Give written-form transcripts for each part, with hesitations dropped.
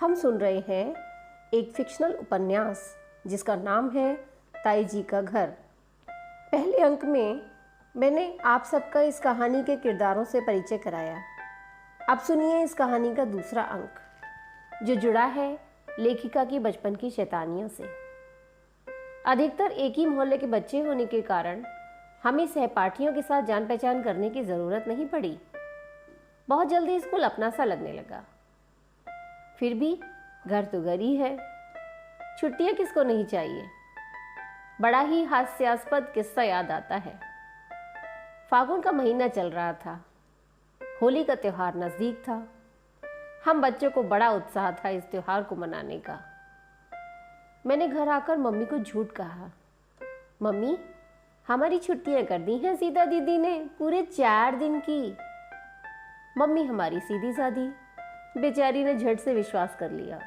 हम सुन रहे हैं एक फिक्शनल उपन्यास जिसका नाम है ताई जी का घर। पहले अंक में मैंने आप सबका इस कहानी के किरदारों से परिचय कराया। अब सुनिए इस कहानी का दूसरा अंक जो जुड़ा है लेखिका की बचपन की शैतानियों से। अधिकतर एक ही मोहल्ले के बच्चे होने के कारण हमें सहपाठियों के साथ जान पहचान करने की ज़रूरत नहीं पड़ी। बहुत जल्दी स्कूल अपना सा लगने लगा। फिर भी घर तो घर ही है, छुट्टियां किसको नहीं चाहिए। बड़ा ही हास्यास्पद किस्सा याद आता है। फागुन का महीना चल रहा था, होली का त्योहार नजदीक था। हम बच्चों को बड़ा उत्साह था इस त्योहार को मनाने का। मैंने घर आकर मम्मी को झूठ कहा, मम्मी हमारी छुट्टियां कर दी हैं सीता दीदी ने, पूरे 4 दिन की। मम्मी हमारी सीधी सादी, बेचारी ने झट से विश्वास कर लिया।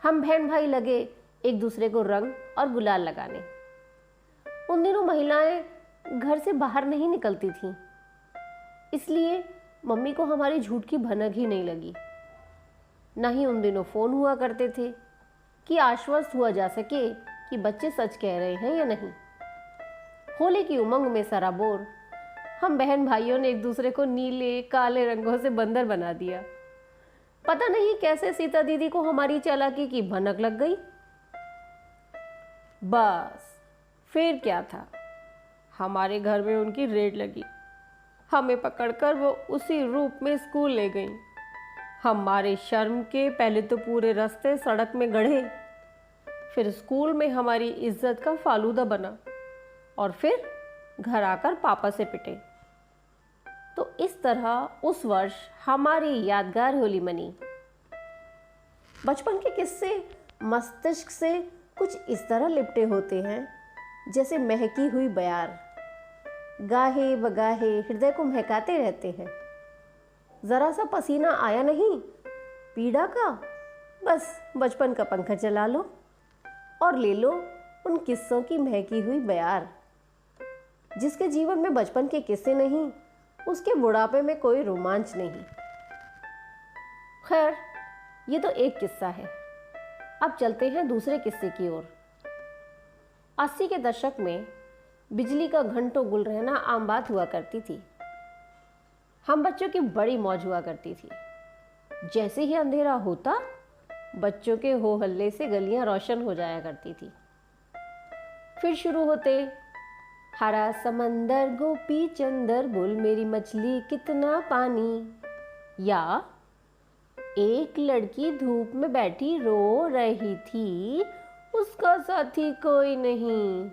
हम बहन भाई लगे एक दूसरे को रंग और गुलाल लगाने। उन दिनों महिलाएं घर से बाहर नहीं निकलती थीं, इसलिए मम्मी को हमारे झूठ की भनक ही नहीं लगी। न ही उन दिनों फोन हुआ करते थे कि आश्वस्त हुआ जा सके कि बच्चे सच कह रहे हैं या नहीं। होली की उमंग में सराबोर हम बहन भाइयों ने एक दूसरे को नीले काले रंगों से बंदर बना दिया। पता नहीं कैसे सीता दीदी को हमारी चालाकी की भनक लग गई। बस फिर क्या था, हमारे घर में उनकी रेड लगी। हमें पकड़कर वो उसी रूप में स्कूल ले गई। हमारे शर्म के पहले तो पूरे रास्ते सड़क में गढ़े, फिर स्कूल में हमारी इज्जत का फालूदा बना और फिर घर आकर पापा से पिटे। तो इस तरह उस वर्ष हमारी यादगार होली मनी। बचपन के किस्से मस्तिष्क से कुछ इस तरह लिपटे होते हैं जैसे महकी हुई बयार, गाहे बगाहे हृदय को महकाते रहते हैं। जरा सा पसीना आया नहीं पीड़ा का, बस बचपन का पंखा चला लो और ले लो उन किस्सों की महकी हुई बयार। जिसके जीवन में बचपन के किस्से नहीं, उसके बुढ़ापे में कोई रोमांच नहीं। खैर, ये तो एक किस्सा है। अब चलते हैं दूसरे किस्से की ओर। 80 के दशक में बिजली का घंटों गुल रहना आम बात हुआ करती थी। हम बच्चों की बड़ी मौज हुआ करती थी। जैसे ही अंधेरा होता, बच्चों के हो हल्ले से गलियां रोशन हो जाया करती थी। फिर शुरू होते हरा समंदर गोपी चंदर बोल मेरी मछली कितना पानी, या एक लड़की धूप में बैठी रो रही थी उसका साथी कोई नहीं,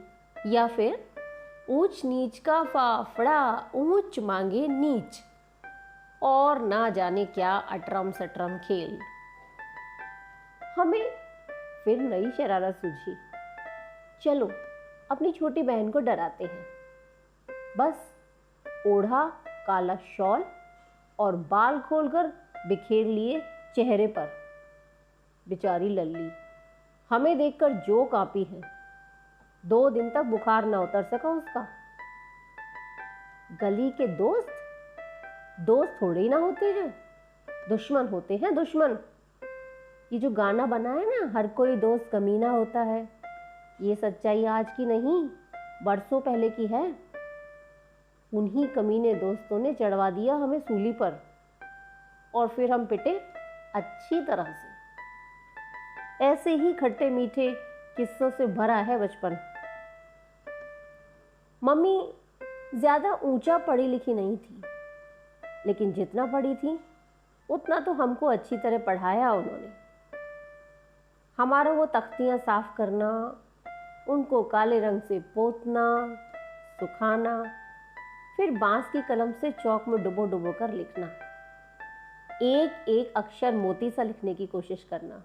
या फिर ऊंच नीच का फाफड़ा ऊंच मांगे नीच, और ना जाने क्या अटरम सटरम खेल। हमें फिर नई शरारत सूझी, चलो अपनी छोटी बहन को डराते हैं। बस ओढ़ा काला शॉल और बाल खोलकर बिखेर लिए चेहरे पर। बेचारी लल्ली हमें देखकर जो कांपी है। 2 दिन तक बुखार न उतर सका उसका। गली के दोस्त थोड़े ही ना होते हैं, दुश्मन होते हैं दुश्मन। ये जो गाना बना है ना, हर कोई दोस्त कमीना होता है, ये सच्चाई आज की नहीं, बरसों पहले की है। उन्हीं कमीने दोस्तों ने चढ़वा दिया हमें सूली पर और फिर हम पिटे अच्छी तरह से। ऐसे ही खट्टे मीठे किस्सों से भरा है बचपन। मम्मी ज्यादा ऊंचा पढ़ी लिखी नहीं थी, लेकिन जितना पढ़ी थी उतना तो हमको अच्छी तरह पढ़ाया उन्होंने। हमारा वो तख्तियां साफ करना, उनको काले रंग से पोतना सुखाना, फिर बांस की कलम से चौक में डुबो डुबो कर लिखना, एक एक अक्षर मोती सा लिखने की कोशिश करना।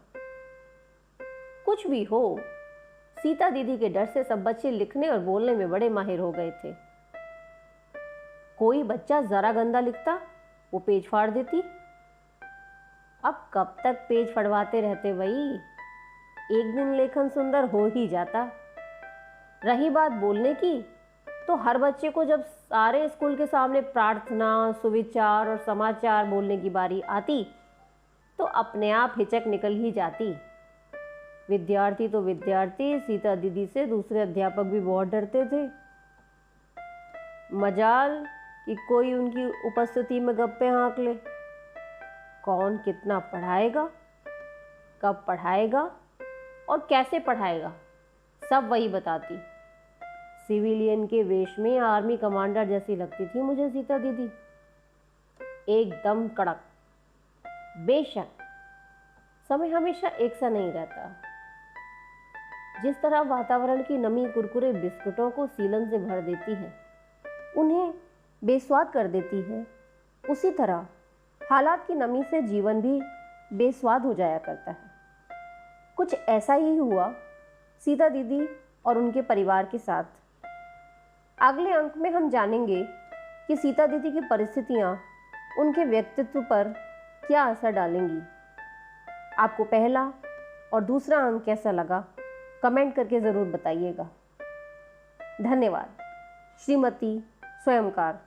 कुछ भी हो, सीता दीदी के डर से सब बच्चे लिखने और बोलने में बड़े माहिर हो गए थे। कोई बच्चा जरा गंदा लिखता, वो पेज फाड़ देती। अब कब तक पेज फड़वाते रहते वही, एक दिन लेखन सुंदर हो ही जाता। रही बात बोलने की, तो हर बच्चे को जब सारे स्कूल के सामने प्रार्थना, सुविचार और समाचार बोलने की बारी आती, तो अपने आप हिचक निकल ही जाती। विद्यार्थी तो विद्यार्थी, सीता दीदी से दूसरे अध्यापक भी बहुत डरते थे। मजाल कि कोई उनकी उपस्थिति में गप्पे हाँक ले। कौन कितना पढ़ाएगा, कब पढ़ाएगा और कैसे पढ़ाएगा, सब वही बताती। सिविलियन के वेश में आर्मी कमांडर जैसी लगती थी मुझे सीता दीदी, एकदम कड़क। बेशक समय हमेशा एक सा नहीं रहता। जिस तरह वातावरण की नमी कुरकुरे बिस्कुटों को सीलन से भर देती है, उन्हें बेस्वाद कर देती है, उसी तरह हालात की नमी से जीवन भी बेस्वाद हो जाया करता है। कुछ ऐसा ही हुआ सीता दीदी और उनके परिवार के साथ। अगले अंक में हम जानेंगे कि सीता दीदी की परिस्थितियां उनके व्यक्तित्व पर क्या असर डालेंगी। आपको पहला और दूसरा अंक कैसा लगा, कमेंट करके ज़रूर बताइएगा। धन्यवाद। श्रीमती स्वयंकार।